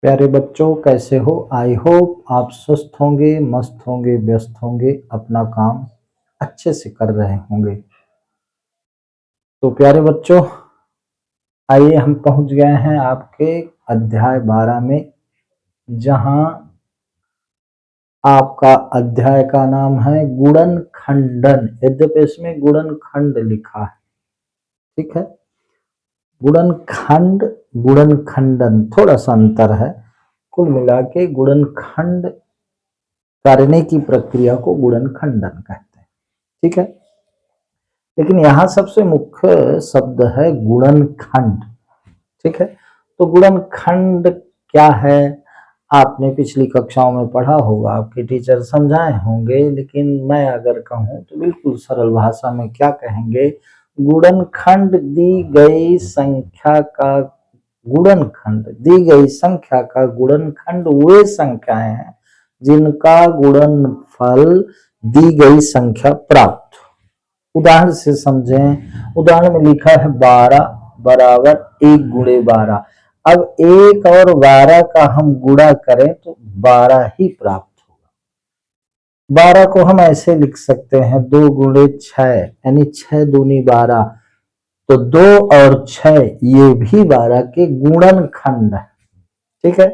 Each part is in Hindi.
प्यारे बच्चों, कैसे हो? आई होप आप स्वस्थ होंगे, मस्त होंगे, व्यस्त होंगे, अपना काम अच्छे से कर रहे होंगे। तो प्यारे बच्चों, आइए हम पहुंच गए हैं आपके अध्याय 12 में, जहां आपका अध्याय का नाम है गुणनखंडन। यद्यपि इसमें गुणनखंड लिखा है, ठीक है। गुणनखंड, गुणनखंडन थोड़ा सा अंतर है। कुल मिला के गुणनखंड करने की प्रक्रिया को गुणनखंडन कहते हैं, ठीक है। लेकिन यहाँ सबसे मुख्य शब्द है गुणनखंड, ठीक है। तो गुणनखंड क्या है? आपने पिछली कक्षाओं में पढ़ा होगा, आपके टीचर समझाए होंगे, लेकिन मैं अगर कहूँ तो बिल्कुल सरल भाषा में क्या कहेंगे? गुणनखंड दी गई संख्या का गुणनखंड, दी गई संख्या का गुणनखंड वे संख्याएं हैं जिनका गुणनफल दी गई संख्या प्राप्त। उदाहरण से समझें। उदाहरण में लिखा है 12 बराबर 1 गुणे 12। अब 1 और 12 का हम गुणा करें तो 12 ही प्राप्त होगा। 12 को हम ऐसे लिख सकते हैं 2 गुणे 6, यानी 6 दूनी 12। तो 2 और 6 ये भी 12 के गुणनखंड है, ठीक है।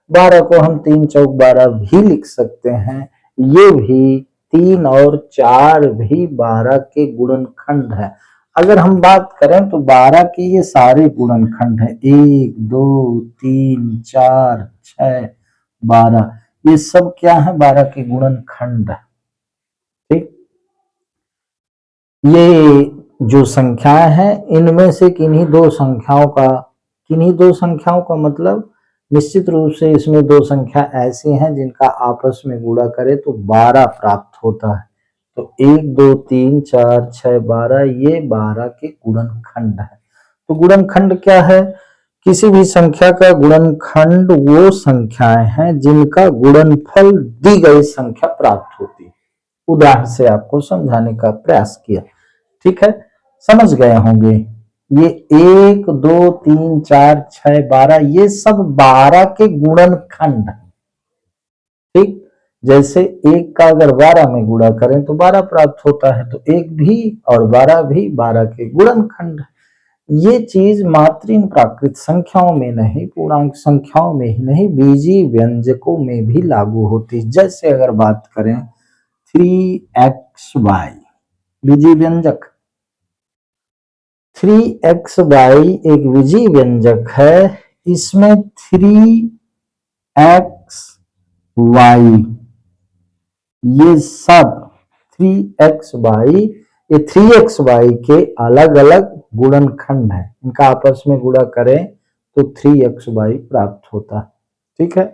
12 को हम 3 चौक 12 भी लिख सकते हैं। ये भी 3 और 4 भी 12 के गुणनखंड है। अगर हम बात करें तो 12 के ये सारे गुणनखंड है, 1 2 3 4 6 12, ये सब क्या है? 12 के गुणनखंड है, ठीक। ये जो संख्याएं हैं, इनमें से किन्हीं दो संख्याओं का मतलब निश्चित रूप से इसमें दो संख्या ऐसी हैं जिनका आपस में गुणा करें तो 12 प्राप्त होता है। तो 1 2 3 4 6 12, ये 12 के गुणनखंड है। तो गुणनखंड क्या है? किसी भी संख्या का गुणनखंड वो संख्याएं हैं जिनका गुणनफल दी गई संख्या प्राप्त होती है। उदाहरण से आपको समझाने का प्रयास किया, ठीक है। समझ गए होंगे। ये 1 2 3 4 6 12, ये सब 12 के गुणनखंड, ठीक। जैसे 1 का अगर 12 में गुणा करें तो 12 प्राप्त होता है, तो 1 भी और 12 भी 12 के गुणनखंड है। ये चीज मात्रिन प्राकृत संख्याओं में नहीं, पूर्णांक संख्याओं में ही नहीं, बीजीय व्यंजकों में भी लागू होती है। जैसे अगर बात करें 3xy, बीजीय व्यंजक 3xy एक बीजीय व्यंजक है। इसमें 3xy, ये सब 3xy, ये 3xy के अलग अलग गुणनखंड है। इनका आपस में गुणा करें तो 3xy प्राप्त होता है, ठीक है।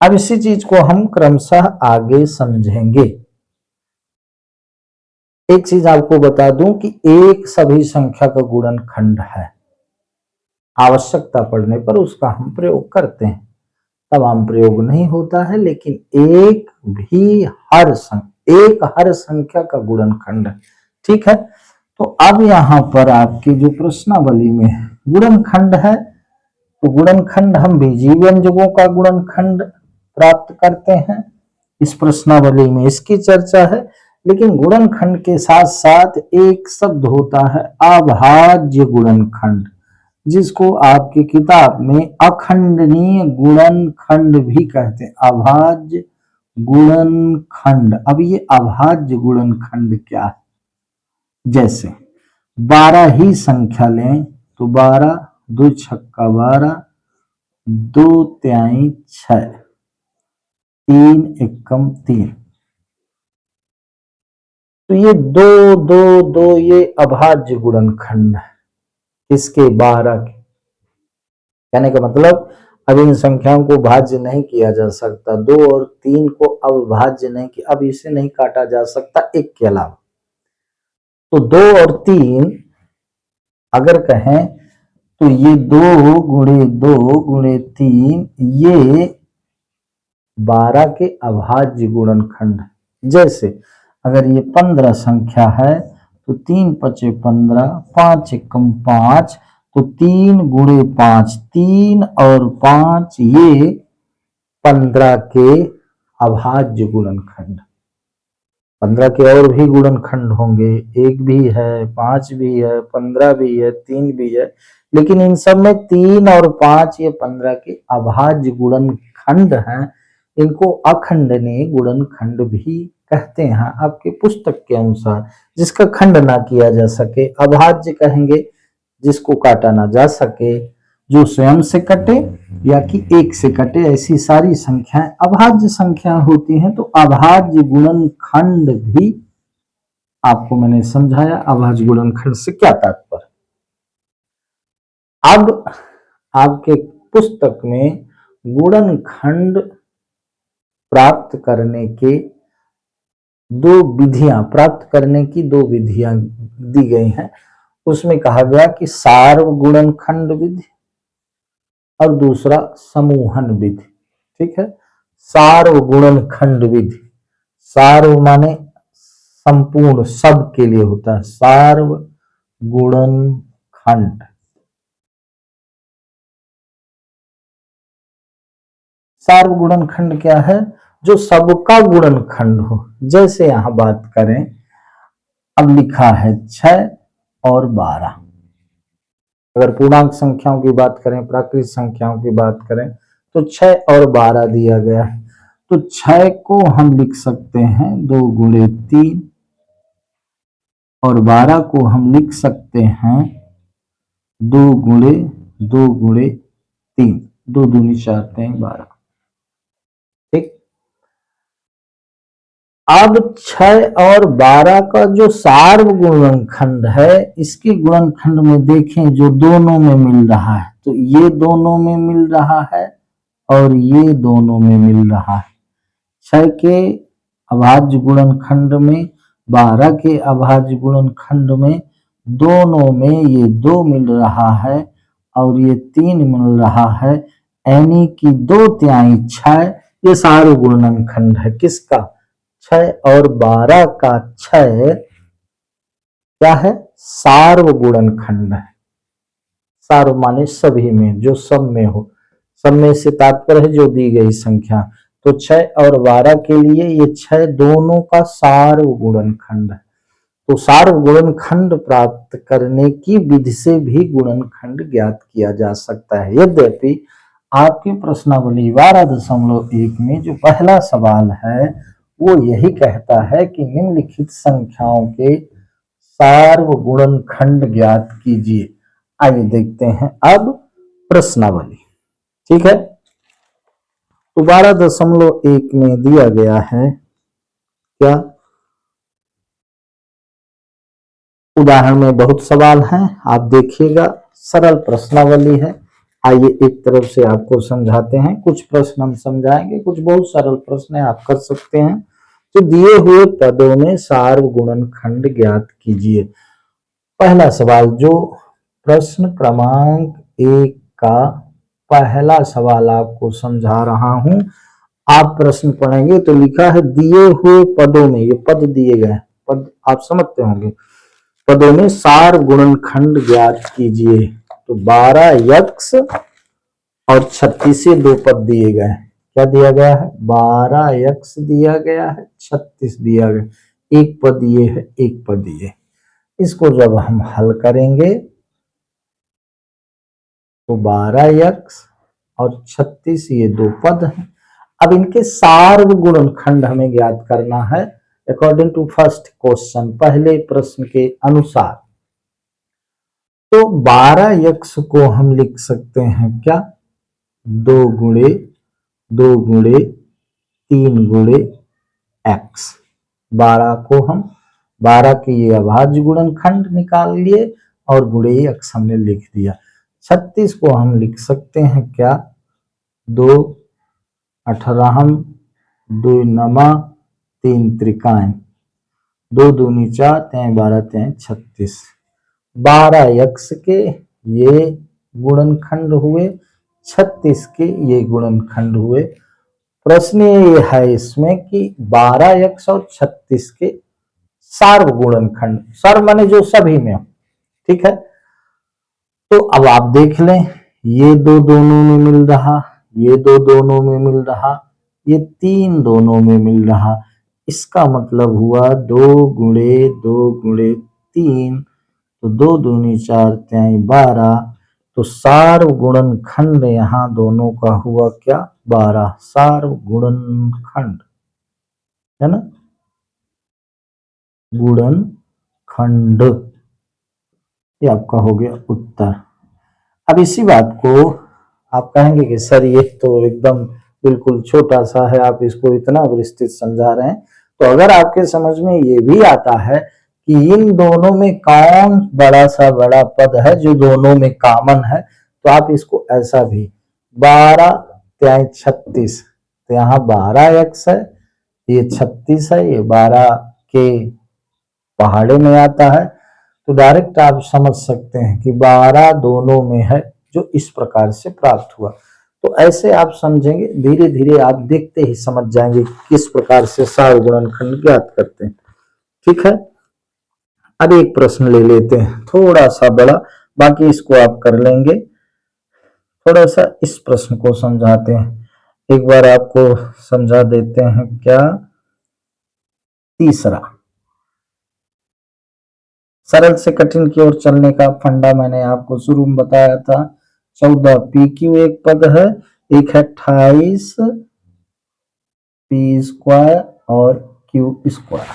अब इसी चीज को हम क्रमशः आगे समझेंगे। एक चीज आपको बता दूं कि एक सभी संख्या का गुणनखंड है। आवश्यकता पड़ने पर उसका हम प्रयोग करते हैं, तमाम प्रयोग नहीं होता है, लेकिन एक हर संख्या का गुणनखंड है, ठीक है। तो अब यहां पर आपकी जो प्रश्नावली में गुणनखंड है, तो गुणनखंड हम बीजीय व्यंजकों का गुणनखंड प्राप्त करते हैं। इस प्रश्नावली में इसकी चर्चा है, लेकिन गुणनखंड के साथ साथ एक शब्द होता है अभाज्य गुणनखंड, जिसको आपकी किताब में अखंडनीय गुणनखंड भी कहते हैं। अभाज्य गुणनखंड। अब ये अभाज्य गुणनखंड क्या है? जैसे 12 ही संख्या लें तो 12 2 छक्का 12, 2 तिहाई 6, 3 एकम 3। तो ये 2 2 2 ये अभाज्य गुणनखंड है। इसके 12 के, कहने का मतलब अब इन संख्याओं को भाज्य नहीं किया जा सकता। 2 और 3 को अब भाज्य नहीं किया, अब इसे नहीं काटा जा सकता एक के अलावा। तो 2 और 3 अगर कहें तो ये 2 गुणे 2 गुणे 3, ये 12 के अभाज्य गुणनखंड है। जैसे अगर ये 15 संख्या है तो 3 पचे 15, 5 एकम 5, तो 3 गुणे 5, 3 और 5 ये 15 के अभाज्य गुणनखंड। 15 के और भी गुणनखंड होंगे, 1 भी है, 5 भी है, 15 भी है, 3 भी है, लेकिन इन सब में 3 और 5 ये 15 के अभाज्य गुणनखंड हैं। इनको अखंडनीय गुणनखंड भी कहते हैं आपके पुस्तक के अनुसार। जिसका खंड ना किया जा सके अभाज्य कहेंगे, जिसको काटा ना जा सके, जो स्वयं से कटे या कि एक से कटे, ऐसी सारी संख्याएं अभाज्य संख्या होती हैं। तो अभाज्य गुणनखंड भी आपको मैंने समझाया। अभाज्य गुणनखंड से क्या तात्पर्य। अब आपके पुस्तक में गुणनखंड प्राप्त करने की दो विधियां दी गई हैं। उसमें कहा गया कि सार्वगुणनखंड विधि और दूसरा समूहन विधि। ठीक है, सार्वगुणनखंड विधि, सार्व माने संपूर्ण, सब के लिए होता है सार्वगुणनखंड। सार्वगुणनखंड क्या है? जो सबका गुणनखंड हो। जैसे यहां बात करें, अब लिखा है 6 और 12। अगर पूर्णांक संख्याओं की बात करें, प्राकृत संख्याओं की बात करें, तो 6 और 12 दिया गया है। तो 6 को हम लिख सकते हैं 2 गुणे 3 और 12 को हम लिख सकते हैं 2 गुणे 3। 2 दूनी 4 3 12। ठीक, अब 6 और 12 का जो सार्वगुणनखंड है, इसके गुणनखंड में देखें जो दोनों में मिल रहा है, तो ये दोनों में मिल रहा है और ये दोनों में मिल रहा है। 6 के अभाज्य गुणनखंड में, 12 के अभाज्य गुणनखंड में, दोनों में ये 2 मिल रहा है और ये 3 मिल रहा है, यानी कि 2 तिहाई 6। ये सार्वगुणनखंड है किसका? 6 और 12 का 6 क्या है? सार्वगुणनखंड है। सार्व माने सभी में, जो सब में हो। सब में से तात्पर्य है जो दी गई संख्या। तो 6 और 12 के लिए ये 6 दोनों का सार्वगुणनखंड है। तो सार्वगुणनखंड प्राप्त करने की विधि से भी गुणनखंड ज्ञात किया जा सकता है। यद्यपि आपकी प्रश्नावली 12.1 में जो पहला सवाल है वो यही कहता है कि निम्नलिखित संख्याओं के सार्वगुणनखंड ज्ञात कीजिए। आइए देखते हैं अब प्रश्नावली। ठीक है, तो 12.1 में दिया गया है क्या? उदाहरण में बहुत सवाल हैं, आप देखिएगा, सरल प्रश्नावली है। आइए एक तरफ से आपको समझाते हैं। कुछ प्रश्न हम समझाएंगे, कुछ बहुत सरल प्रश्न है, आप कर सकते हैं। तो दिए हुए पदों में सार्वगुणनखंड ज्ञात कीजिए। पहला सवाल, जो प्रश्न क्रमांक 1 का पहला सवाल आपको समझा रहा हूं, आप प्रश्न पढ़ेंगे तो लिखा है दिए हुए पदों में, ये पद दिए गए पद आप समझते होंगे, पदों में सार्वगुणनखंड ज्ञात कीजिए। तो 12x और 36 से 2 पद दिए गए हैं। क्या दिया गया है? 12x दिया गया है, 36 दिया गया। एक पद ये है, एक पद ये। इसको जब हम हल करेंगे तो 12x और 36 ये 2 पद हैं। अब इनके सार्वगुणनखंड हमें ज्ञात करना है अकॉर्डिंग टू फर्स्ट क्वेश्चन, पहले प्रश्न के अनुसार। तो 12x को हम लिख सकते हैं क्या? 2 गुणे 3 गुणे x। 12 को हम 12 के ये अभाज्य गुणनखंड निकाल लिए और गुणे x हमने लिख दिया। 36 को हम लिख सकते हैं क्या? 2 18 2 नमा 3 त्रिकायन, 2 दूनी 4 3 12 3 36। 12x के ये गुणनखंड हुए, 36 के ये गुणनखंड हुए। प्रश्न ये है इसमें कि 12x और 36 के सार्वगुणनखंड, सर्व माने जो सभी में हो। ठीक है, तो अब आप देख लें, ये दो दोनों में मिल रहा, ये दो दोनों में मिल रहा, ये तीन दोनों में मिल रहा। इसका मतलब हुआ 2 गुणे 2 गुणे 3, तो 2 दूनी 4 तिहाई 12। तो सार्वगुणनखंड यहाँ दोनों का हुआ क्या? 12। सार्वगुणनखंड है ना, गुणनखंड, ये आपका हो गया उत्तर। अब इसी बात को आप कहेंगे कि सर ये तो एकदम बिल्कुल छोटा सा है, आप इसको इतना विस्तृत समझा रहे हैं। तो अगर आपके समझ में ये भी आता है कि इन दोनों में कौन बड़ा सा बड़ा पद है जो दोनों में कॉमन है, तो आप इसको ऐसा भी 12 त्याई 36, तो यहाँ 12x है, ये 36 है, ये 12 के पहाड़े में आता है। तो डायरेक्ट आप समझ सकते हैं कि 12 दोनों में है, जो इस प्रकार से प्राप्त हुआ। तो ऐसे आप समझेंगे, धीरे धीरे आप देखते ही समझ जाएंगे किस प्रकार से सार्वगुणनखंड ज्ञात करते हैं। ठीक है, अब एक प्रश्न ले लेते हैं थोड़ा सा बड़ा, बाकी इसको आप कर लेंगे। थोड़ा सा इस प्रश्न को समझाते हैं, एक बार आपको समझा देते हैं। क्या? तीसरा, सरल से कठिन की ओर चलने का फंडा मैंने आपको शुरू में बताया था। 14 पी क्यू एक पद है, एक है 28 पी स्क्वायर और क्यू स्क्वायर।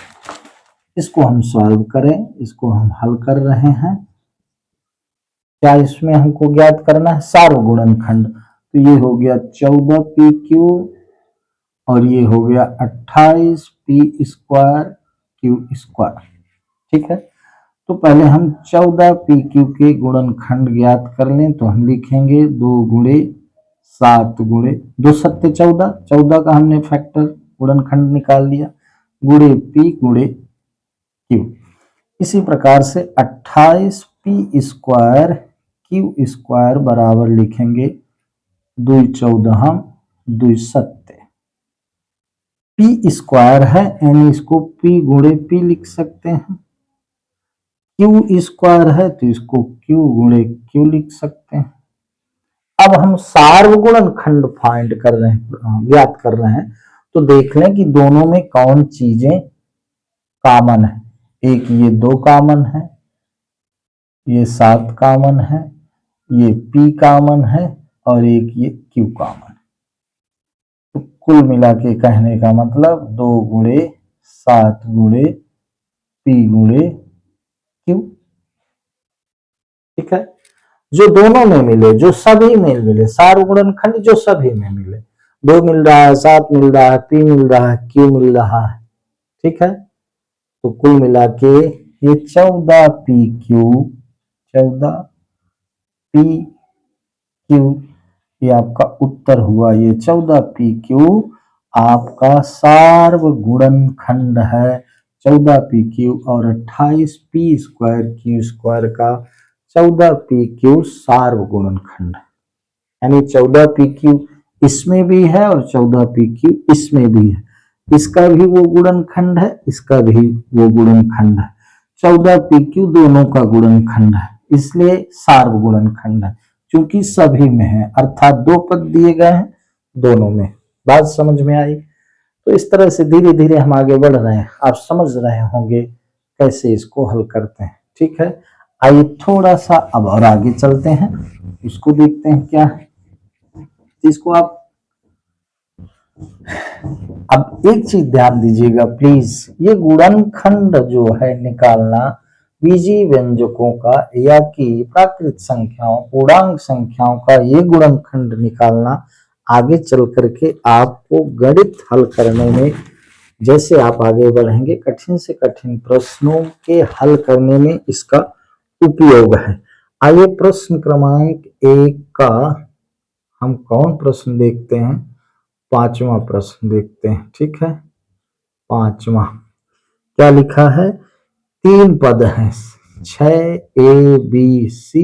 इसको हम सॉल्व करें, इसको हम हल कर रहे हैं। क्या इसमें हमको ज्ञात करना है? सार्वगुणनखंड। तो ये हो गया 14 पी क्यू और ये हो गया 28 पी स्क्वायर क्यू स्क्वायर। ठीक है, तो पहले हम 14 पी क्यू के गुणनखंड ज्ञात कर लें। तो हम लिखेंगे 2 गुणे 7 गुणे 2 सत्ते 14, 14 का हमने फैक्टर गुणनखंड निकाल लिया, गुणे पी गुणे क्यू। इसी प्रकार से 28 पी स्क्वायर क्यू स्क्वायर बराबर लिखेंगे 2 14 2 सत्ते। पी स्क्वायर है यानी इसको पी गुणे पी लिख सकते हैं, क्यू स्क्वायर है तो इसको क्यू गुणे क्यू लिख सकते हैं। अब हम सार्वगुणनखंड फाइंड कर रहे हैं, ज्ञात कर रहे हैं। तो देख लें कि दोनों में कौन चीजें कॉमन है। एक ये 2 कॉमन है, ये 7 कॉमन है, ये P कॉमन है और एक ये Q कॉमन है। तो कुल मिला के कहने का मतलब 2 गुणे 7 गुणे P गुणे Q। ठीक है, जो दोनों में मिले, जो सभी में मिले, सार्वगुणनखंड जो सभी में मिले। 2 मिल रहा है, 7 मिल रहा है, P मिल रहा है, Q मिल रहा है। ठीक है, तो कुल मिला के ये 14 पी क्यू 14 पी क्यू ये आपका उत्तर हुआ। ये 14 पी क्यू आपका सार्वगुणनखंड है। 14 पी क्यू और 28 पी स्क्वायर क्यू स्क्वायर का 14 पी क्यू सार्वगुणनखंड है। यानी 14 पी क्यू इसमें भी है और 14 पी क्यू इसमें भी है। इसका भी वो गुणनखंड है, इसका भी वो गुणनखंड है। 14 पी क्यू दोनों का गुणनखंड है, इसलिए सार्वगुणनखंड है। चूंकि सभी में है, अर्थात 2 पद दिए गए हैं दोनों में। बात समझ में आई? तो इस तरह से धीरे धीरे हम आगे बढ़ रहे हैं, आप समझ रहे होंगे कैसे इसको हल करते हैं। ठीक है, आइए थोड़ा सा अब और आगे चलते हैं, इसको देखते हैं क्या है। इसको आप अब एक चीज ध्यान दीजिएगा प्लीज, ये गुणनखंड जो है निकालना बीजीय व्यंजकों का या कि प्राकृत संख्याओं पूर्णांक संख्याओं का, ये गुणनखंड निकालना आगे चल करके आपको गणित हल करने में, जैसे आप आगे बढ़ेंगे कठिन से कठिन प्रश्नों के हल करने में इसका उपयोग है। आइए प्रश्न क्रमांक 1 का हम कौन प्रश्न देखते हैं? 5वां प्रश्न देखते हैं। ठीक है, 5वां क्या लिखा है? 3 पद हैं, 6 A B C,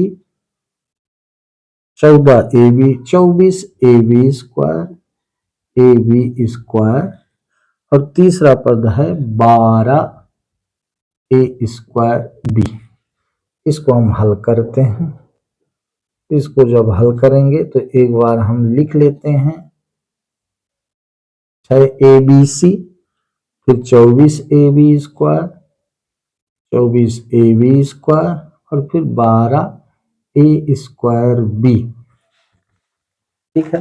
14 A B 24 A B square A B square और तीसरा पद है 12 ए स्क्वायर बी। इसको हम हल करते हैं। इसको जब हल करेंगे तो एक बार हम लिख लेते हैं 6abc, फिर 24ab², 24ab² और फिर 12a²b। ठीक है।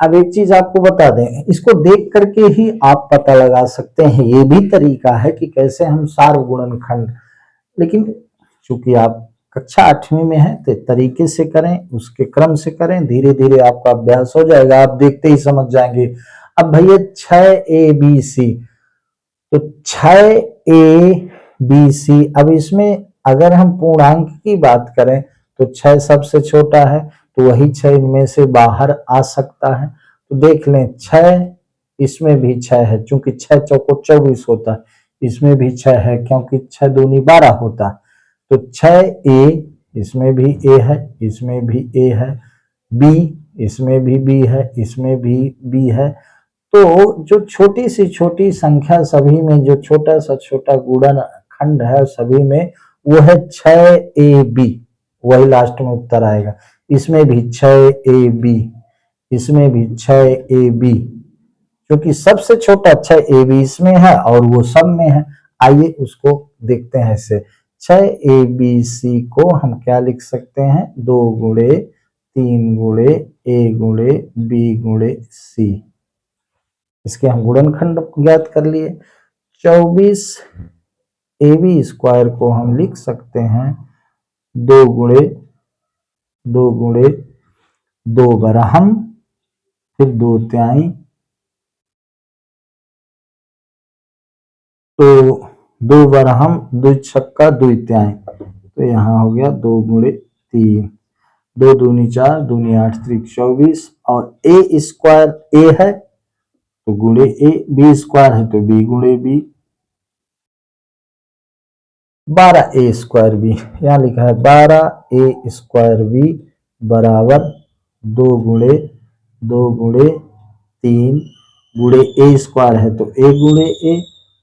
अब एक चीज आपको बता दें, इसको देख करके ही आप पता लगा सकते हैं, ये भी तरीका है कि कैसे हम सार्वगुणनखंड, लेकिन चूंकि आप कक्षा 8वीं में है तो तरीके से करें, उसके क्रम से करें, धीरे धीरे आपका अभ्यास हो जाएगा, आप देखते ही समझ जाएंगे। अब भैया 6abc, तो 6abc, अब इसमें अगर हम पूर्णांक की बात करें तो 6 सबसे छोटा है, तो वही 6 इनमें से बाहर आ सकता है। तो देख लें 6, इसमें भी 6 है, चूंकि 6 चौको 24 होता है, इसमें भी 6 है क्योंकि 6 दूनी 12 होता है। तो 6a, इसमें भी a है, इसमें भी a है, b, इसमें भी b है, इसमें भी b है। तो जो छोटी सी छोटी संख्या सभी में, जो छोटा सा छोटा गुणन खंड है सभी में, वो है 6ab, वही लास्ट में उत्तर आएगा। इसमें भी 6ab, इसमें भी 6ab, क्योंकि सबसे छोटा 6ab इसमें है और वो सब में है। आइए उसको देखते हैं ऐसे, 6abc को हम क्या लिख सकते हैं, 2 गुणे 3 गुणे a गुणे b गुणे c, इसके हम गुणनखंड ज्ञात कर लिए। 24ab² को हम लिख सकते हैं 2 गुणे 2 बरहम, फिर 2 त्याई, तो 2 बरहम 2 छक्का 2 त्याई, तो यहाँ हो गया 2 गुणे 3, 2 दूनी 4, दूनी 8 त्रिक 24, और a² a है तो गुणे a, b² है तो b गुणे b, 12a²b, यहाँ लिखा है 12a²b बराबर 2 गुणे 3 गुणे a² है तो a गुणे a,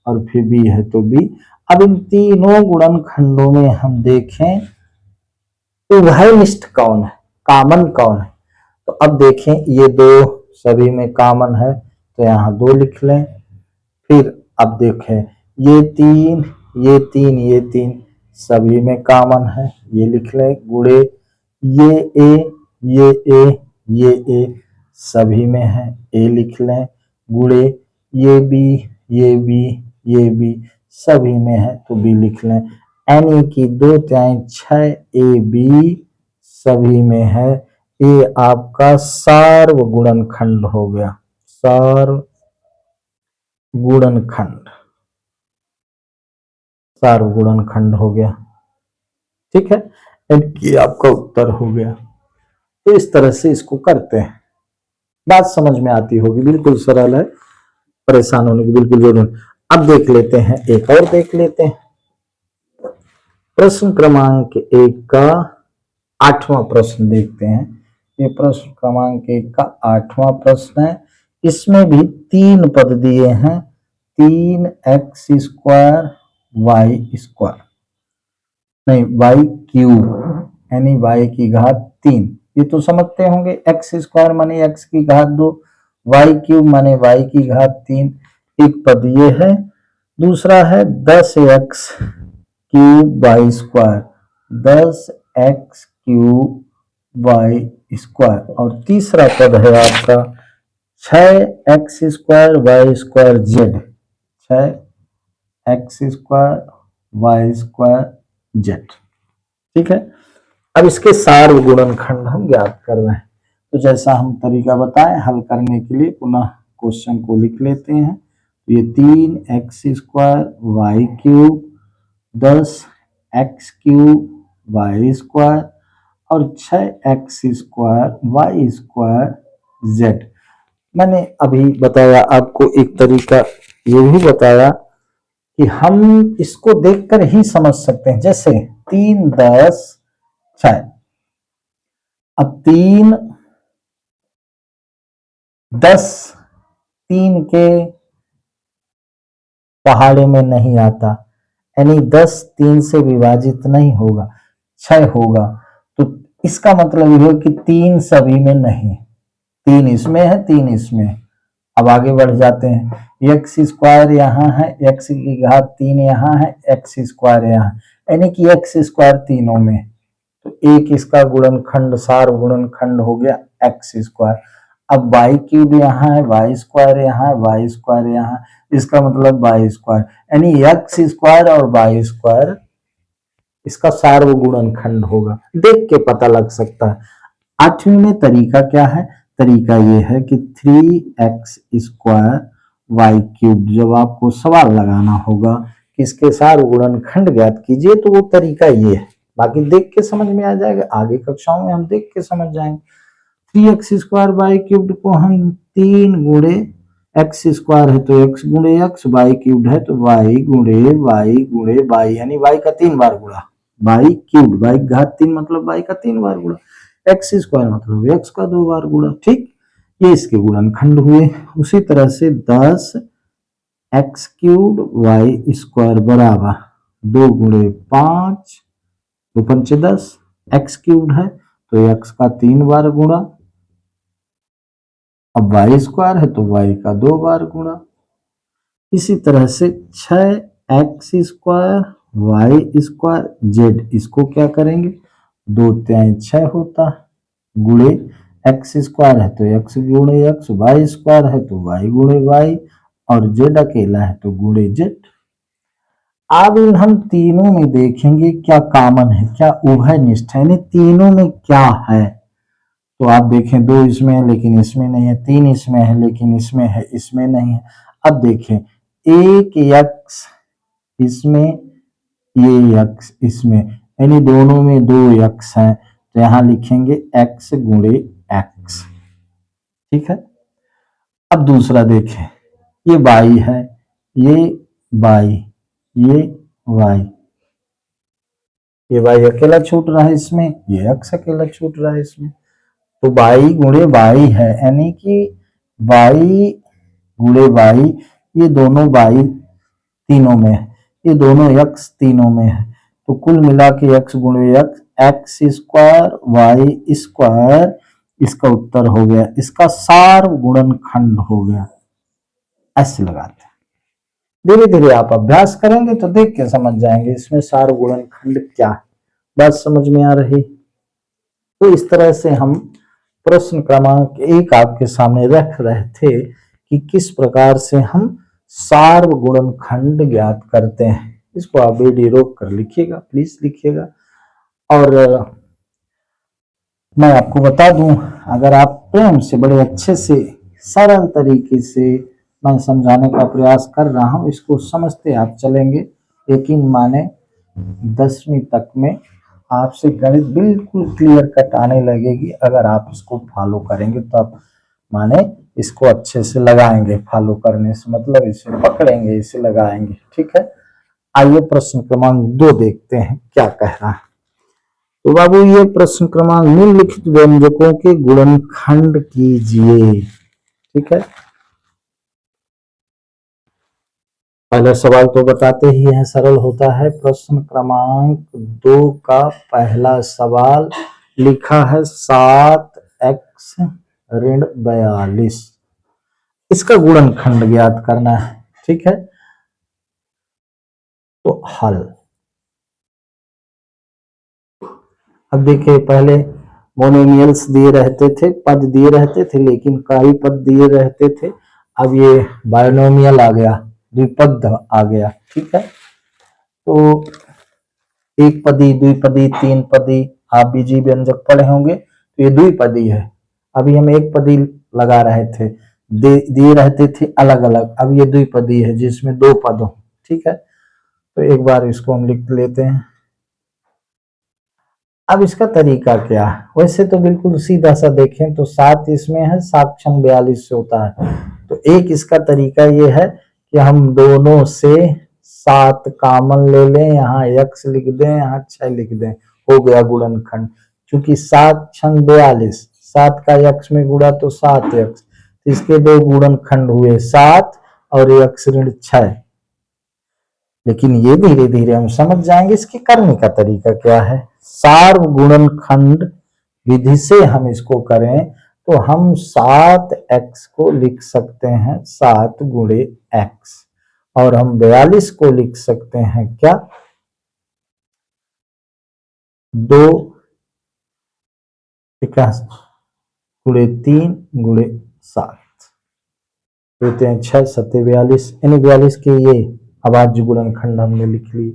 और फिर b है तो b। अब इन तीनों गुणनखंडों में हम देखें तो उभयनिष्ठ कौन है, कॉमन कौन है। तो अब देखें ये 2 सभी में कॉमन है, तो यहाँ 2 लिख लें। फिर अब देखें ये 3, ये 3, ये 3 सभी में कॉमन है, ये लिख लें। गुणे ये a, ये a, ये a सभी में है, a लिख लें। गुणे ये b, ये b, ये b सभी में है तो b लिख लें। यानी कि 2 त्याई 6ab सभी में है, ये आपका सार्वगुणनखंड हो गया, सार्वगुणनखंड हो गया। ठीक है, ये आपका उत्तर हो गया। तो इस तरह से इसको करते हैं, बात समझ में आती होगी, बिल्कुल सरल है, परेशान होने की बिल्कुल जरूरत नहीं। अब देख लेते हैं, एक और देख लेते हैं, प्रश्न क्रमांक 1 का 8वां प्रश्न देखते हैं। ये प्रश्न क्रमांक 1 का 8वां प्रश्न है। इसमें भी 3 पद दिए हैं, 3x² y², नहीं y³ यानी y की घात 3, ये तो समझते होंगे। x² माने x की घात 2, y³ माने y की घात 3, एक पद ये है। दूसरा है 10x³ y², 10x³ y², और तीसरा पद है आपका 6x² y² z, 6x² y² z। ठीक है, अब इसके सार्वगुणनखंड हम ज्ञात कर रहे हैं। तो जैसा हम तरीका बताएं हल करने के लिए, पुनः क्वेश्चन को लिख लेते हैं। ये 3x² y³, 10x³ y² और 6x² y² z। मैंने अभी बताया आपको एक तरीका, ये भी बताया कि हम इसको देखकर ही समझ सकते हैं। जैसे 3 10 6, अब 3 10 3 के पहाड़े में नहीं आता, यानी 10 3 से विभाजित नहीं होगा, 6 होगा। तो इसका मतलब यह कि 3 सभी में नहीं, 3 इसमें है 3 इसमें है। अब आगे बढ़ जाते हैं, एक्स स्क्वायर यहाँ है, एक्स की घात 3 यहाँ है, एक्स स्क्वायर यहाँ, यानी कि एक्स स्क्वायर तीनों में, तो एक इसका गुणनखंड सार गुणनखंड हो गया एक्स स्क्वायर। अब वाई क्यूब यहाँ है, वाई स्क्वायर यहाँ है, वाई स्क्वायर यहाँ, इसका मतलब वाई स्क्वायर, यानी एक्स स्क्वायर और वाई स्क्वायर इसका सार्वगुणनखंड होगा। देख के पता लग सकता है। 8वीं में तरीका क्या है, तरीका ये है कि 3x स्क्वायर वाई क्यूब, जब आपको सवाल लगाना होगा कि इसके सार्वगुणनखंड ज्ञात कीजिए तो वो तरीका ये है, बाकी देख के समझ में आ जाएगा, आगे कक्षाओं में हम देख के समझ जाएंगे। 3x स्क्वायर वाई क्यूब को हम 3 गुणे एक्स स्क्वायर है तो x गुणे एक्स, वाई क्यूब है तो y गुणे वाई, यानी y का 3 बार गुणा, वाई क्यूब, वाई घात 3 मतलब y का 3 बार गुणा, एक्स स्क्वायर मतलब x का 2 बार गुणा। ठीक, ये इसके गुणनखंड हुए। उसी तरह से 10 एक्स क्यूब वाई स्क्वायर बराबर 2 गुणे 5, 2 पंचे 10, एक्स क्यूब है तो x का 3 बार गुणा, अब वाई स्क्वायर है तो y का 2 बार गुणा। इसी तरह से 6x square Y square Z, इसको क्या करेंगे, 2 तिहाई 6 होता गुणे एक्स स्क्वायर है तो एक्स गुणे एक्स, वाई स्क्वायर है तो वाई गुणे वाई, और जेड अकेला है तो गुणे जेड। अब इन हम तीनों में देखेंगे क्या कॉमन है, क्या उभय निष्ठ है, तीनों में क्या है। तो आप देखें 2 इसमें है लेकिन इसमें नहीं है, 3 इसमें है लेकिन इसमें है, इसमें नहीं है। अब देखें एक यक्स इसमें, ये यक्स इसमें, यानी दोनों में 2 यक्स हैं, तो यहां लिखेंगे x गुणे x। ठीक है, अब दूसरा देखें, ये y है, ये y, ये y, ये y अकेला छूट रहा है इसमें, ये x अकेला छूट रहा है इसमें, तो y गुणे y है, यानी कि y गुणे y, ये दोनों y तीनों में है, ये दोनों x तीनों में है, तो कुल मिला के x गुणे x, X square Y square, इसका उत्तर हो गया, इसका सार्वगुणनखंड हो गया। ऐसे लगाते हैं, धीरे धीरे आप अभ्यास करेंगे तो देख के समझ जाएंगे इसमें सार्वगुणनखंड क्या है। बात समझ में आ रही, तो इस तरह से हम प्रश्न क्रमांक 1 आपके सामने रख रहे थे कि किस प्रकार से हम सार्वगुणनखंड ज्ञात करते हैं। इसको आप वीडियो रोक कर लिखिएगा, प्लीज लिखिएगा। और मैं आपको बता दूं, अगर आप प्रेम से बड़े अच्छे से सरल तरीके से मैं समझाने का प्रयास कर रहा हूं, इसको समझते आप चलेंगे, यकीन माने 10वीं तक में आपसे गणित बिल्कुल क्लियर कट आने लगेगी। अगर आप इसको फॉलो करेंगे तो आप माने इसको अच्छे से लगाएंगे, फॉलो करने से मतलब इसे पकड़ेंगे, इसे लगाएंगे। ठीक है, आइए प्रश्न क्रमांक 2 देखते हैं क्या कह रहा है। तो बाबू ये प्रश्न क्रमांक, निम्नलिखित व्यंजकों के गुणनखंड कीजिए। ठीक है, पहला सवाल तो बताते ही है, सरल होता है। प्रश्न क्रमांक 2 का पहला सवाल लिखा है 7x ऋण 42, इसका गुणनखंड ज्ञात करना है। ठीक है, तो हल, अब देखिए पहले मोनोमियल्स दिए रहते थे, पद दिए रहते थे, लेकिन कई पद दिए रहते थे। अब ये बायनोमियल आ गया, द्विपद आ गया। ठीक है, तो एक पदी, द्विपदी, तीन पदी, आप बीजी व्यंजक पढ़े होंगे, तो ये द्विपदी है। अभी हम एक पदी लगा रहे थे, दिए रहते थे अलग अलग, अब ये द्विपदी है जिसमें 2 पद हो। ठीक है, तो एक बार इसको हम लिख लेते हैं। अब इसका तरीका क्या है, वैसे तो बिल्कुल सीधा सा देखें तो 7 इसमें है, 7 छंग 42 से होता है। तो एक इसका तरीका ये है कि हम दोनों से 7 कॉमन ले लें, यहाँ x लिख दें, यहाँ 6 लिख दें, हो गया गुणनखंड। क्योंकि 7 छंग 42, 7 का x में गुणा तो 7x, तो इसके 2 गुणनखंड हुए 7 और x ऋण 6। लेकिन ये धीरे धीरे हम समझ जाएंगे इसके करने का तरीका क्या है। सार्वगुणनखंड विधि से हम इसको करें तो हम 7x को लिख सकते हैं 7 गुणे x, और हम 42 को लिख सकते हैं क्या 2 गुणे 3 गुणे 7 देते हैं 6 7 42, यानी 42 के ये अभाज्य गुणनखंड हमने लिख लिए।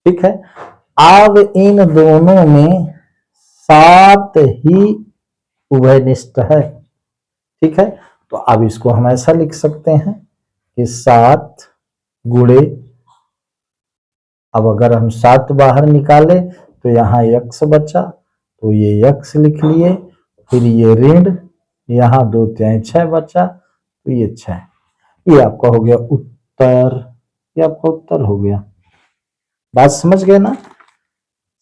ठीक है, अब इन दोनों में 7 ही उभयनिष्ठ है। ठीक है, तो अब इसको हम ऐसा लिख सकते हैं कि 7 गुणे, अब अगर हम 7 बाहर निकाले तो यहाँ x बचा, तो ये x लिख लिए, फिर ये ऋण, यहाँ 2 3 6 बचा, तो ये 6, ये आपका हो गया उत्तर, ये आपका उत्तर हो गया। बात समझ गए ना।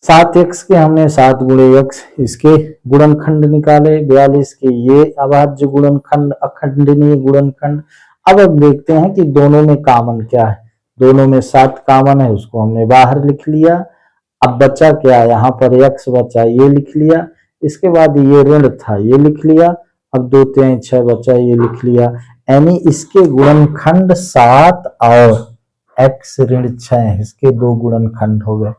7x के हमने 7 गुणे x इसके गुणनखंड निकाले, 42 के ये अभाज्य गुणनखंड, अखंडनीय गुणनखंड। अब देखते हैं कि दोनों में कॉमन क्या है। दोनों में 7 कॉमन है, उसको हमने बाहर लिख लिया। अब बचा क्या, यहाँ पर x बचा, ये लिख लिया। इसके बाद ये ऋण था, ये लिख लिया। अब 2 3 6 बचा, ये लिख लिया। यानी इसके गुणनखंड 7 और x ऋण 6, इसके 2 गुणनखंड हो गए।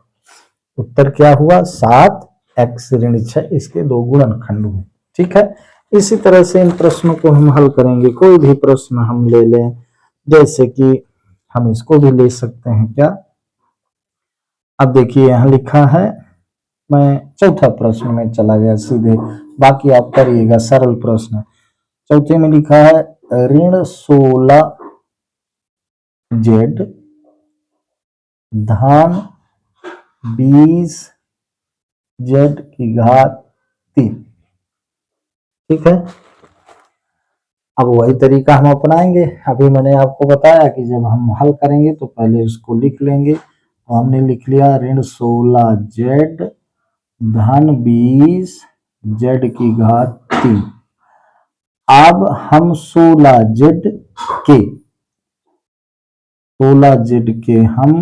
उत्तर क्या हुआ 7 x ऋण 6, इसके 2 गुणनखंड हुए। ठीक है, इसी तरह से इन प्रश्नों को हम हल करेंगे। कोई भी प्रश्न हम ले लें, जैसे कि हम इसको भी ले सकते हैं क्या। अब देखिए यहाँ लिखा है, मैं चौथा प्रश्न में चला गया सीधे, बाकी आप करिएगा, सरल प्रश्न। चौथे में लिखा है ऋण 16 z धन 20 z की घात 3। ठीक है, अब वही तरीका हम अपनाएंगे। अभी मैंने आपको बताया कि जब हम हल करेंगे तो पहले इसको लिख लेंगे। तो हमने लिख लिया ऋण 16 z धन 20 z की घात 3। अब हम 16 के हम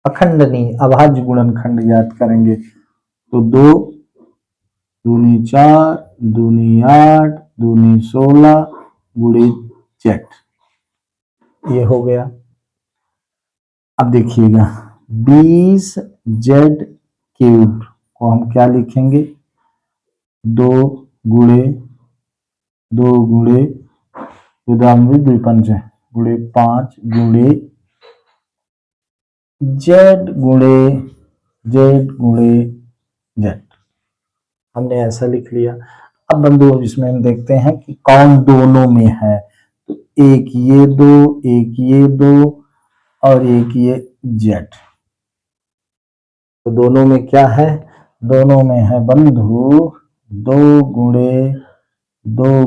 अखंडनीय अभाज्य गुणनखंड ज्ञात करेंगे। तो 2 दूनी 4 दूनी 8 दूनी 16 गुणे z, ये हो गया। अब देखिएगा 20 z क्यूब को हम क्या लिखेंगे, 2 गुणे 2 गुणे 2 पंच गुणे 5 गुणे z गुणे z, हमने ऐसा लिख लिया। अब बंधुओं इसमें हम देखते हैं कि कौन दोनों में है। तो एक ये 2, एक ये 2 और एक ये z, तो दोनों में क्या है, दोनों में है बंधु 2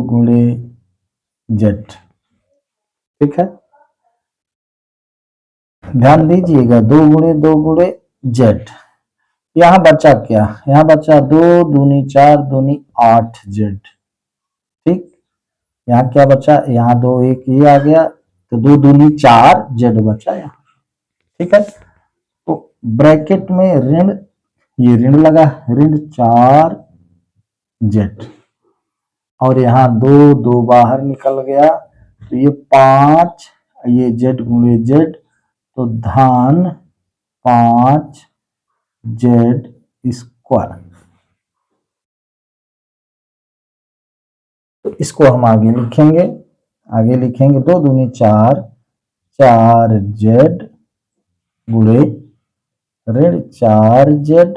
गुणे z। ठीक है, ध्यान दीजिएगा 2 गुणे z। यहाँ बचा क्या, यहाँ बचा 2 दूनी 4 दूनी 8 z। ठीक, यहाँ क्या बचा, यहाँ 2 1 ये आ गया, तो 2 दूनी 4 z बचा यहाँ। ठीक है, तो ब्रैकेट में ऋण, ये ऋण लगा, ऋण 4 z, और यहाँ 2 बाहर निकल गया, तो ये 5, ये z गुणे z, तो धन 5 z स्क्वायर। तो इसको हम आगे लिखेंगे 2 दूनी 4 4z गुणे ऋण 4z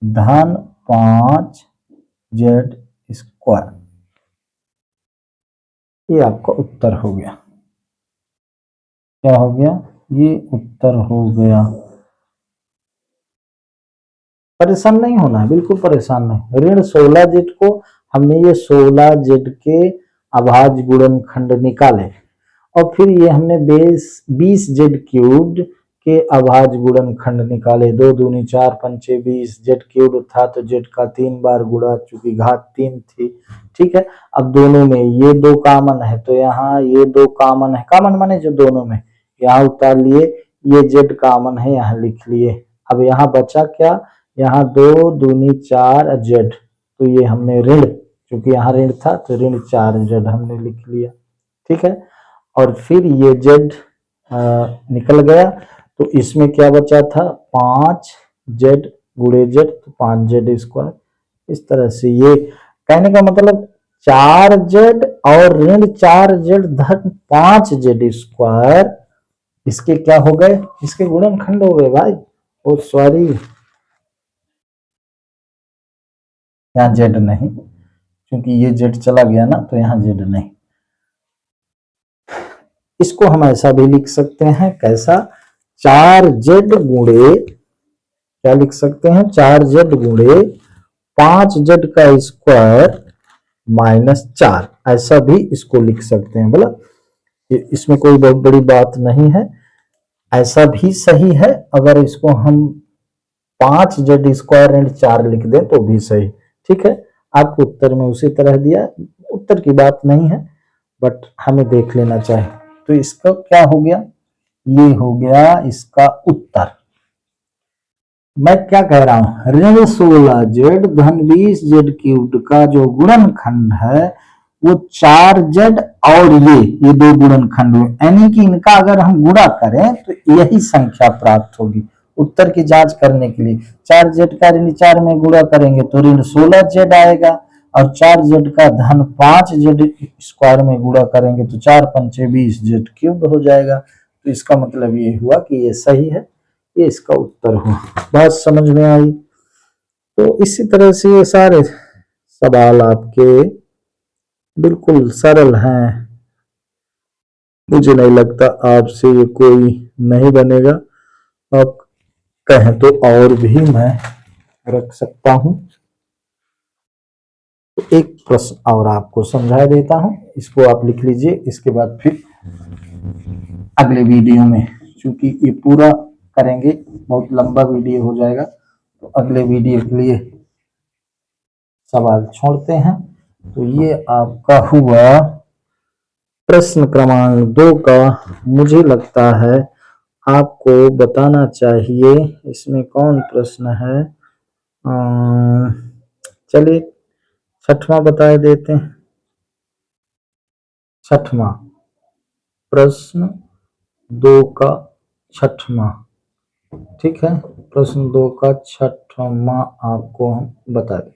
धन 5z स्क्वायर, ये आपका उत्तर हो गया। क्या हो गया, ये उत्तर हो गया। परेशान नहीं होना है, बिल्कुल परेशान नहीं। ऋण 16 z को हमने ये 16 z के अभाज्य गुणनखंड निकाले, और फिर ये हमने 20 z क्यूब्ड के अभाज्य गुणनखंड निकाले। 2 दूनी 4 पंचे 20, z क्यूब था तो z का 3 बार गुणा, चूंकि घात 3 थी। ठीक है, अब दोनों में ये 2 कॉमन है, तो यहाँ ये 2 कॉमन है, कॉमन माने जो दोनों में, यहाँ उतार लिए। ये z कॉमन है, यहाँ लिख लिए। अब यहाँ बचा क्या, यहाँ 2 दूनी 4 जेड, तो ये हमने ऋण, क्योंकि यहाँ ऋण था तो ऋण 4 जेड हमने लिख लिया, ठीक है। और फिर ये जेड निकल गया, तो इसमें क्या बचा था, 5 जेड गुणे जेड, तो 5 जेड स्क्वायर। इस तरह से ये कहने का मतलब 4 जेड और ऋण 4 जेड धन 5 जेड स्क्वायर, इसके क्या हो गए, इसके गुणनखंड हो गए भाई। ओ सॉरी, यहाँ जेड नहीं, क्योंकि ये जेड चला गया ना, तो यहाँ जेड नहीं। इसको हम ऐसा भी लिख सकते हैं, कैसा, 4 जेड गुणे, क्या लिख सकते हैं, 4 जेड गुणे 5 जेड का स्क्वायर माइनस 4, ऐसा भी इसको लिख सकते हैं। बोला इसमें कोई बहुत बड़ी बात नहीं है, ऐसा भी सही है। अगर इसको हम 5 जेड स्क्वायर एंड 4 लिख दें तो भी सही, ठीक है। आपको उत्तर में उसी तरह दिया, उत्तर की बात नहीं है, बट हमें देख लेना चाहिए। तो इसका क्या हो गया, ये हो गया इसका उत्तर। मैं क्या कह रहा हूं, ऋण 16 जेड धन 20 जेड क्यूब्ड का जो गुणनखंड है वो 4 जेड और ये 2 गुणनखंड हुए, यानी कि इनका अगर हम गुणा करें तो यही संख्या प्राप्त होगी। उत्तर की जांच करने के लिए 4 जेड का ऋण 4 में गुणा करेंगे तो ऋण 16 जेड आएगा, और 4 जेड का धन 5 जेड स्क्वायर में गुणा करेंगे तो 4 पंचे 20 जेड क्यूब हो जाएगा। तो इसका मतलब ये हुआ कि ये सही है, ये इसका उत्तर हुआ। बात समझ में आई। तो इसी तरह से ये सारे सवाल आपके बिल्कुल सरल हैं, मुझे नहीं लगता आपसे ये कोई नहीं बनेगा। आप कहें तो और भी मैं रख सकता हूं। तो एक प्रश्न और आपको समझा देता हूं, इसको आप लिख लीजिए, इसके बाद फिर अगले वीडियो में, क्योंकि ये पूरा करेंगे बहुत लंबा वीडियो हो जाएगा, तो अगले वीडियो के लिए सवाल छोड़ते हैं। तो ये आपका हुआ प्रश्न क्रमांक 2 का। मुझे लगता है आपको बताना चाहिए इसमें कौन प्रश्न है, चलिए 6वां बता देते हैं। 6वां प्रश्न 2 का 6वां, ठीक है, प्रश्न 2 का 6वां आपको हम बता दें।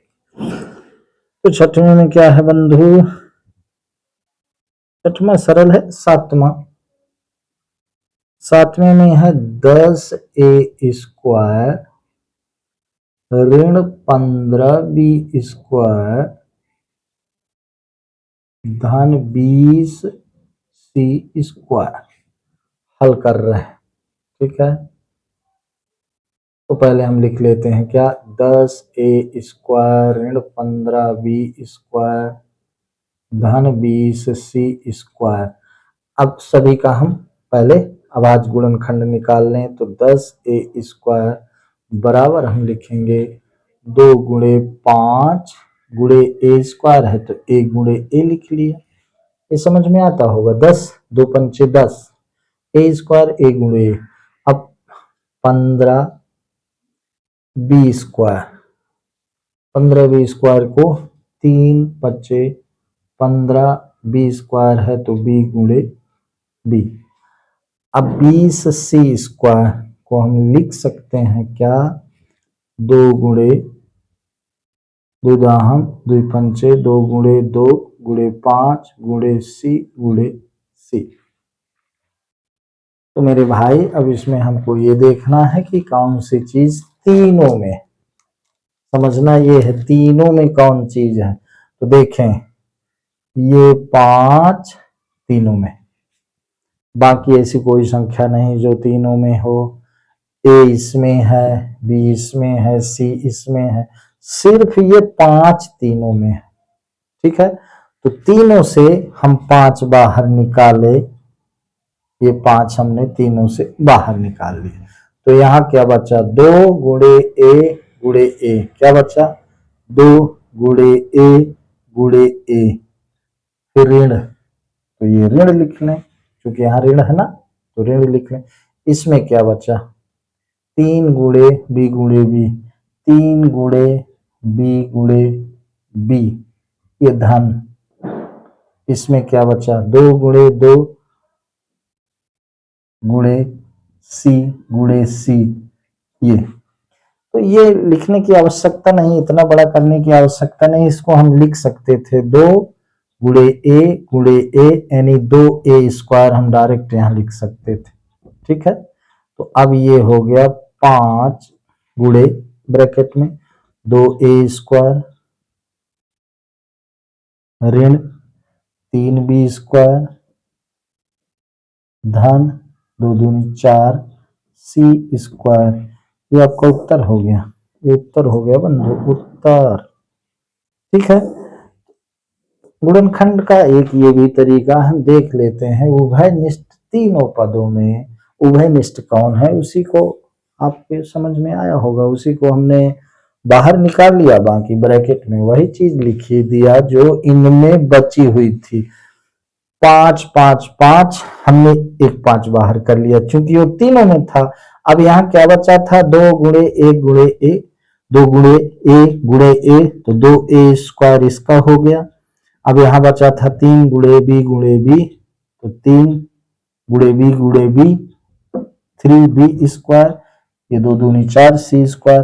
तो 6वें में क्या है बंधु, 6वां सरल है, 7वें में है 10a स्क्वायर ऋण 15b स्क्वायर धन 20c स्क्वायर हल कर रहे हैं, ठीक है। तो पहले हम लिख लेते हैं क्या, 10a स्क्वायर ऋण 15b स्क्वायर धन 20c स्क्वायर। अब सभी का हम पहले अभाज्य गुणनखंड निकाल लें, तो 10a स्क्वायर बराबर हम लिखेंगे 2 गुणे 5 गुणे a स्क्वायर है तो a गुणे a लिख लिया, ये समझ में आता होगा। 10 2 पंचे 10, a स्क्वायर a गुणे a। अब 15b स्क्वायर, 15b स्क्वायर को 3 बच्चे 15b स्क्वायर है तो b गुणे b। अब 20c स्क्वायर को हम लिख सकते हैं क्या, 2 गुणे 2 दाहम 2 पंचे 2 गुणे 2 गुणे 5 गुणे c गुणे c। तो मेरे भाई अब इसमें हमको ये देखना है कि कौन सी चीज तीनों में, समझना ये है तीनों में कौन चीज है। तो देखें ये 5 तीनों में, बाकी ऐसी कोई संख्या नहीं जो तीनों में हो। ए इसमें है, बी इसमें है, सी इसमें है, सिर्फ ये 5 तीनों में है, ठीक है। तो तीनों से हम 5 बाहर निकाले, ये 5 हमने तीनों से बाहर निकाल लिए, तो यहाँ क्या बचा, 2 गुणे ए गुणे ए, क्या बचा 2 गुणे ए गुणे ए, फिर ऋण, तो ये ऋण लिख लें, क्योंकि यहाँ ऋण है ना, तो ऋण लिख लें। इसमें क्या बचा, 3 गुणे बी गुणे बी, 3 गुणे बी गुणे बी, ये धन, इसमें क्या बचा 2 गुणे 2 गुणे सी गुणे सी, ये तो ये लिखने की आवश्यकता नहीं, इतना बड़ा करने की आवश्यकता नहीं, इसको हम लिख सकते थे 2 गुणे ए यानी 2a² हम डायरेक्ट यहां लिख सकते थे। ठीक है, तो अब ये हो गया 5 गुणे ब्रैकेट में 2a² ऋण 3b² धन 2 दूनी 4 c², ये आपका उत्तर हो गया, ये उत्तर हो गया बंधु, उत्तर। ठीक है, गुणनखंड का एक ये भी तरीका हम देख लेते हैं, उभयनिष्ठ तीनों पदों में उभयनिष्ठ कौन है उसी को आपके समझ में आया होगा, उसी को हमने बाहर निकाल लिया, बाकी ब्रैकेट में वही चीज लिखी दिया जो इनमें बची हुई थी। 5 5 5 हमने एक 5 बाहर कर लिया क्योंकि वो तीनों में था। अब यहाँ क्या बचा था 2 गुणे 1 गुणे ए, 2 गुणे ए तो 2a² इसका हो गया। अब यहाँ बचा था 3 गुणे बी तो 3 गुणे बी 3b², ये 2 दूनी 4 c²।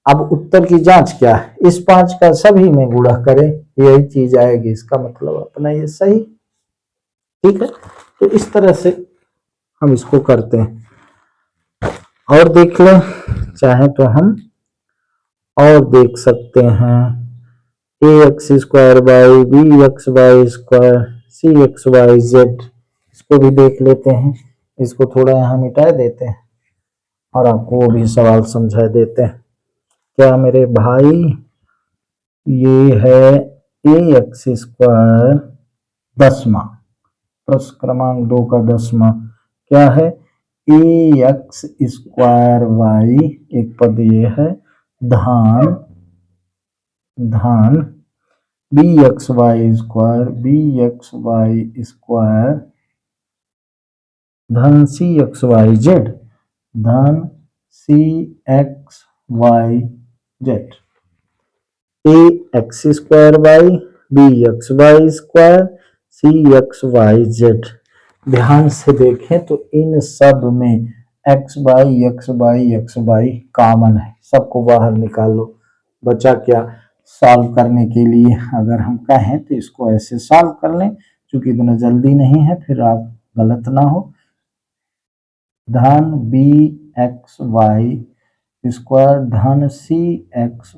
अब उत्तर की जांच क्या है, इस 5 का सभी में गुणा करें, यही चीज आएगी, इसका मतलब अपना ये सही। ठीक है, तो इस तरह से हम इसको करते हैं। और देख लें, चाहे तो हम और देख सकते हैं, ax² बाई bxy² cxyz, इसको भी देख लेते हैं। इसको थोड़ा यहाँ मिटा देते हैं और आपको वो भी सवाल समझा देते हैं। क्या मेरे भाई, ये है ax² 10वां, प्रश्न क्रमांक 2 का 10वां क्या है, ax² y, एक पद ये है, धन bxy² धन cxyz धन cxyz, ax² bxy² cxyz। ध्यान से देखें तो इन सब में xy कॉमन है, सबको बाहर निकालो। बचा क्या, सॉल्व करने के लिए अगर हम कहें तो इसको ऐसे सॉल्व कर लें, क्योंकि इतना जल्दी नहीं है, फिर आप गलत ना हो। धन bxy² धन cxyz,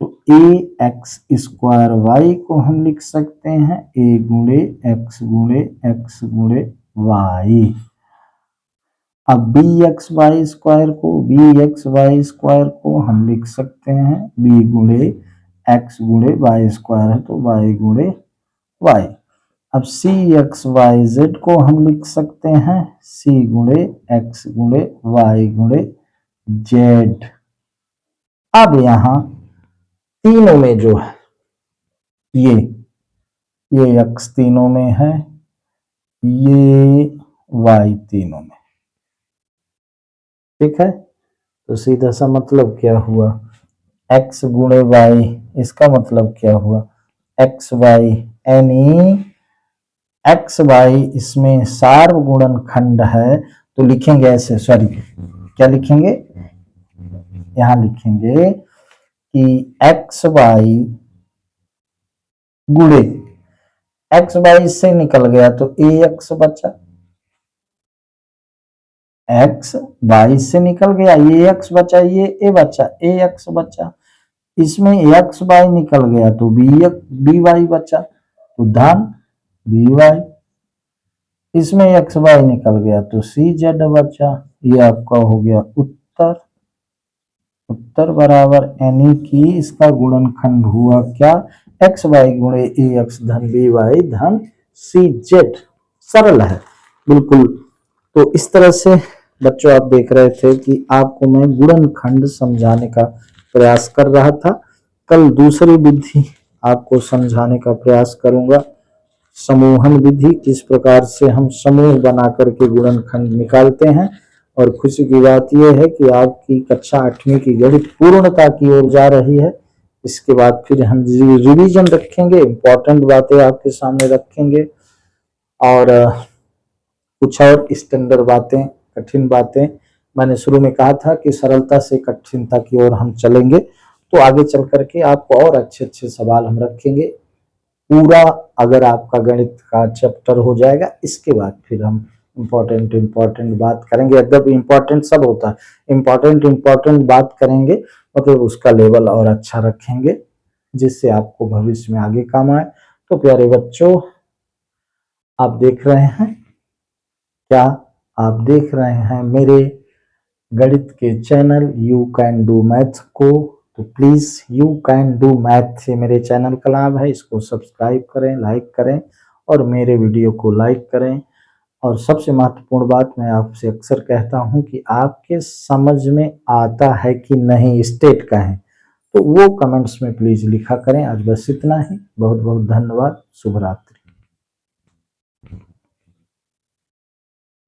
तो ax² y को हम लिख सकते हैं a गुणे x गुणे x गुणे y। अब bxy² को हम लिख सकते हैं b गुणे x गुणे y² है तो y गुणे y। अब cxyz को हम लिख सकते हैं c गुणे x गुणे y गुणे z। अब यहां तीनों में जो है ये x तीनों में है, ये y तीनों में। ठीक है, तो सीधा सा मतलब क्या हुआ, x गुणे y, इसका मतलब क्या हुआ x y, यानी x y इसमें सार्वगुणनखंड है, तो लिखेंगे ऐसे, सॉरी क्या लिखेंगे, यहां लिखेंगे कि x y गुणे x y इससे निकल गया तो ax बचा, x y से निकल गया, ये x बचा, ये a बचा, ax बचा, इसमें x y निकल गया तो by बचा, तो धन by, इसमें x y निकल गया तो cz बचा। ये आपका हो गया उत्तर। उत्तर बराबर, यानी कि इसका गुणनखंड हुआ क्या, x y गुणे ax धन by धन cz। सरल है बिल्कुल। तो इस तरह से बच्चों आप देख रहे थे कि आपको मैं गुणनखंड समझाने का प्रयास कर रहा था। कल दूसरी विधि आपको समझाने का प्रयास करूंगा, समूहन विधि, किस प्रकार से हम समूह बना करके गुणनखंड निकालते हैं, और खुशी की बात यह है कि आपकी कक्षा 8वीं की गणित पूर्णता की ओर जा रही है। इसके बाद फिर हम रिवीजन रखेंगे, इंपॉर्टेंट बातें आपके सामने रखेंगे और कुछ और स्टैंडर्ड बातें, कठिन बातें। मैंने शुरू में कहा था कि सरलता से कठिनता की ओर हम चलेंगे, तो आगे चल करके आपको और अच्छे अच्छे सवाल हम रखेंगे। पूरा अगर आपका गणित का चैप्टर हो जाएगा, इसके बाद फिर हम इम्पोर्टेंट बात करेंगे। अदब इम्पोर्टेंट सब होता है, इम्पोर्टेंट बात करेंगे, मतलब उसका लेवल और अच्छा रखेंगे जिससे आपको भविष्य में आगे काम आए। तो प्यारे बच्चों, आप देख रहे हैं, क्या आप देख रहे हैं मेरे गणित के channel you can do math को? तो please you can do math से मेरे चैनल का नाम है, इसको सब्सक्राइब करें, लाइक करें और मेरे वीडियो को लाइक करें। और सबसे महत्वपूर्ण बात मैं आपसे अक्सर कहता हूं कि आपके समझ में आता है कि नहीं स्टेट का है, तो वो कमेंट्स में प्लीज लिखा करें। आज बस इतना ही, बहुत बहुत धन्यवाद, शुभ रात्रि।